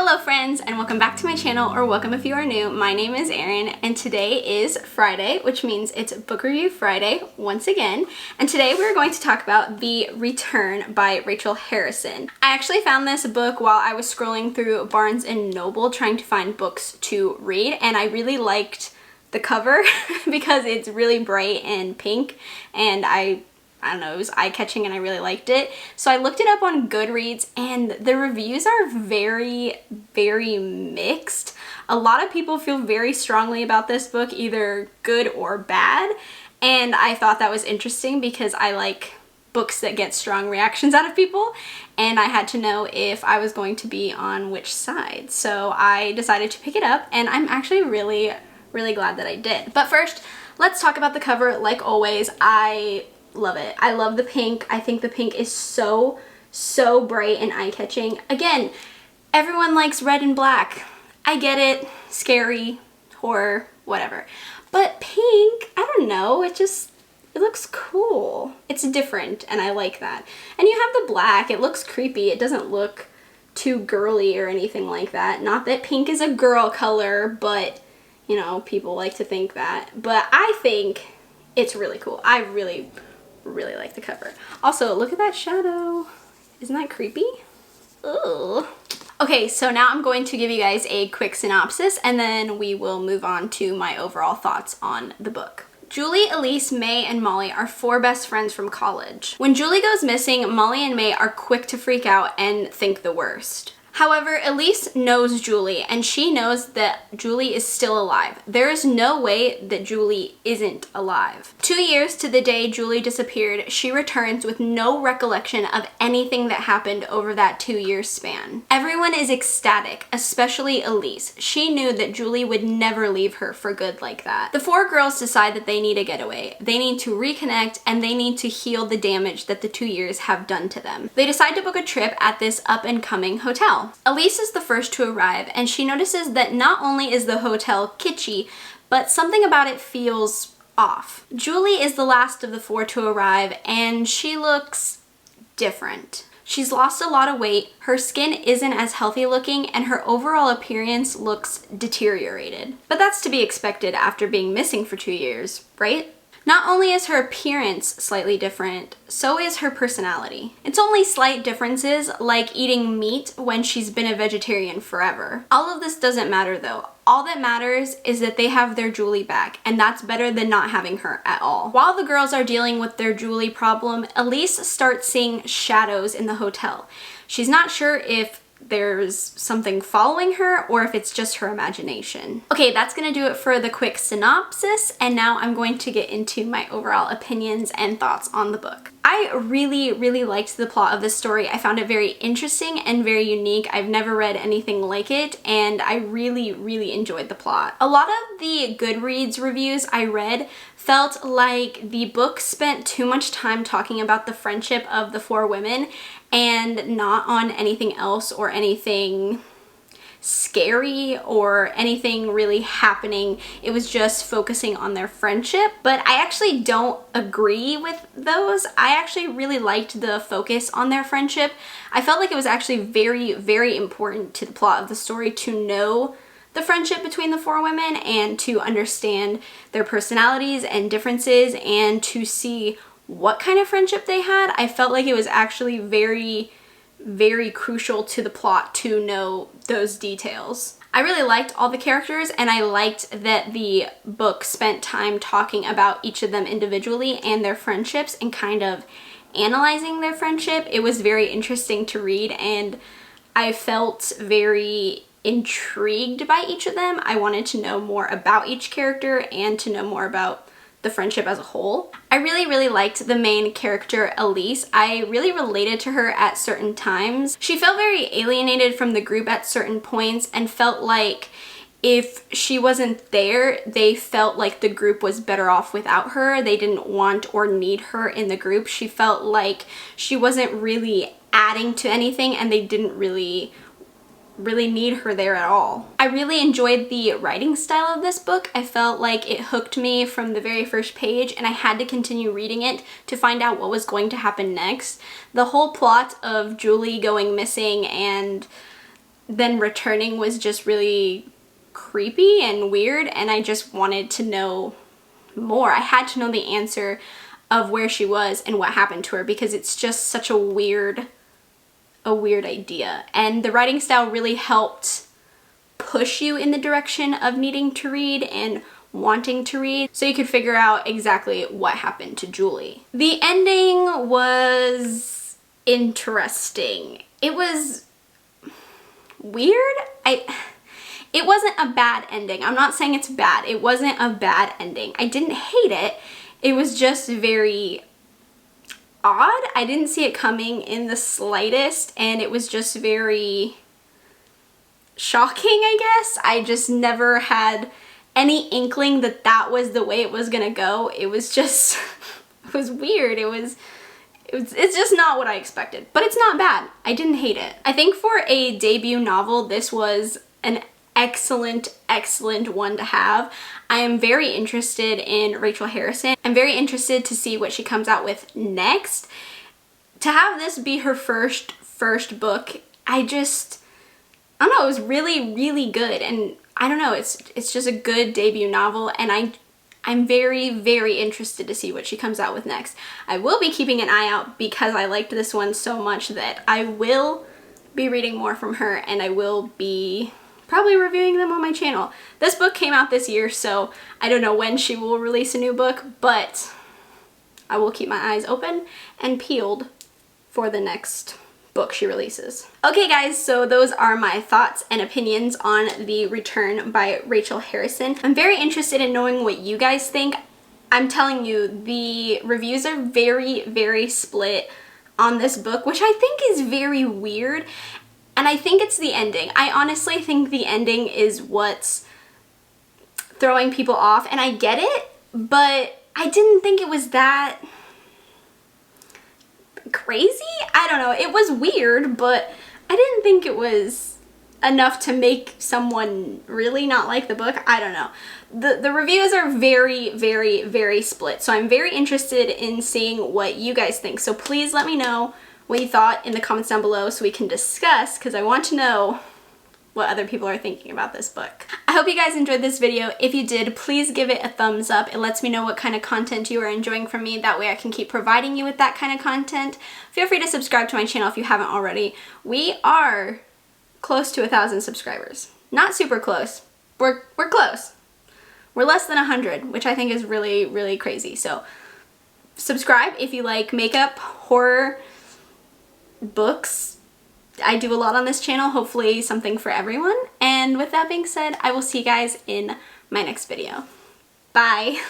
Hello friends, and welcome back to my channel, or welcome if you are new. My name is Erin, and today is Friday, which means it's Book Review Friday once again. And today we're going to talk about The Return by Rachel Harrison. I actually found this book while I was scrolling through Barnes & Noble trying to find books to read, and I really liked the cover because it's really bright and pink, and I don't know, it was eye-catching and I really liked it. So I looked it up on Goodreads and the reviews are very, very mixed. A lot of people feel very strongly about this book, either good or bad. And I thought that was interesting because I like books that get strong reactions out of people. And I had to know if I was going to be on which side. So I decided to pick it up, and I'm actually really, really glad that I did. But first, let's talk about the cover. Like always, I love it. I love the pink. I think the pink is so bright and eye-catching. Again, everyone likes red and black. I get it. Scary, horror, whatever. But pink, I don't know, it looks cool. It's different and I like that. And you have the black. It looks creepy. It doesn't look too girly or anything like that. Not that pink is a girl color, but you know, people like to think that. But I think it's really cool. I really like the cover. Also, look at that shadow. Isn't that creepy? Ooh. Okay, so now I'm going to give you guys a quick synopsis and then we will move on to my overall thoughts on the book. Julie, Elise, May, and Molly are four best friends from college. When Julie goes missing, Molly and May are quick to freak out and think the worst. However, Elise knows Julie, and she knows that Julie is still alive. There is no way that Julie isn't alive. 2 years to the day Julie disappeared, she returns with no recollection of anything that happened over that 2-year span. Everyone is ecstatic, especially Elise. She knew that Julie would never leave her for good like that. The four girls decide that they need a getaway. They need to reconnect, and they need to heal the damage that the 2 years have done to them. They decide to book a trip at this up-and-coming hotel. Elise is the first to arrive, and she notices that not only is the hotel kitschy, but something about it feels off. Julie is the last of the four to arrive, and she looks different. She's lost a lot of weight, her skin isn't as healthy looking, and her overall appearance looks deteriorated. But that's to be expected after being missing for 2 years, right? Not only is her appearance slightly different, so is her personality. It's only slight differences, like eating meat when she's been a vegetarian forever. All of this doesn't matter though. All that matters is that they have their Julie back, and that's better than not having her at all. While the girls are dealing with their Julie problem, Elise starts seeing shadows in the hotel. She's not sure if there's something following her or if it's just her imagination. Okay, that's gonna do it for the quick synopsis, and now I'm going to get into my overall opinions and thoughts on the book. I really liked the plot of this story. I found it very interesting and very unique. I've never read anything like it, and I really enjoyed the plot. A lot of the Goodreads reviews I read felt like the book spent too much time talking about the friendship of the four women and not on anything else or anything scary or anything really happening. It was just focusing on their friendship, but I actually don't agree with those. I actually really liked the focus on their friendship. I felt like it was actually very important to the plot of the story to know the friendship between the four women and to understand their personalities and differences and to see what kind of friendship they had. I felt like it was actually very crucial to the plot to know those details. I really liked all the characters, and I liked that the book spent time talking about each of them individually and their friendships and kind of analyzing their friendship. It was very interesting to read, and I felt very intrigued by each of them. I wanted to know more about each character and to know more about the friendship as a whole. I really liked the main character, Elise. I really related to her at certain times. She felt very alienated from the group at certain points and felt like if she wasn't there, they felt like the group was better off without her. They didn't want or need her in the group. She felt like she wasn't really adding to anything and they didn't really need her there at all. I really enjoyed the writing style of this book. I felt like it hooked me from the very first page and I had to continue reading it to find out what was going to happen next. The whole plot of Julie going missing and then returning was just really creepy and weird, and I just wanted to know more. I had to know the answer of where she was and what happened to her, because it's just such a weird idea. And the writing style really helped push you in the direction of needing to read and wanting to read, so you could figure out exactly what happened to Julie. The ending was interesting. It was weird. It wasn't a bad ending. I'm not saying it's bad. It wasn't a bad ending. I didn't hate it. It was just very odd. I didn't see it coming in the slightest, and it was just very shocking, I guess. I just never had any inkling that that was the way it was gonna go. It was just, it was weird. It's just not what I expected, but it's not bad. I didn't hate it. I think for a debut novel, this was an excellent one to have. I am very interested in Rachel Harrison. I'm very interested to see what she comes out with next. To have this be her first book, I don't know, it was really good, and I don't know, it's just a good debut novel, and I'm very interested to see what she comes out with next. I will be keeping an eye out because I liked this one so much that I will be reading more from her, and I will be probably reviewing them on my channel. This book came out this year, so I don't know when she will release a new book, but I will keep my eyes open and peeled for the next book she releases. Okay guys, so those are my thoughts and opinions on The Return by Rachel Harrison. I'm very interested in knowing what you guys think. I'm telling you, the reviews are very split on this book, which I think is very weird. And I think it's the ending. I honestly think the ending is what's throwing people off, and I get it, but I didn't think it was that crazy? I don't know. It was weird, but I didn't think it was enough to make someone really not like the book. I don't know. The reviews are very split, so I'm very interested in seeing what you guys think. So please let me know what you thought in the comments down below so we can discuss, because I want to know what other people are thinking about this book. I hope you guys enjoyed this video. If you did, please give it a thumbs up. It lets me know what kind of content you are enjoying from me. That way I can keep providing you with that kind of content. Feel free to subscribe to my channel if you haven't already. We are close to 1,000 subscribers. Not super close. We're close. We're less than 100, which I think is really crazy. So subscribe if you like makeup, horror, books. I do a lot on this channel, hopefully something for everyone. And with that being said, I will see you guys in my next video. Bye!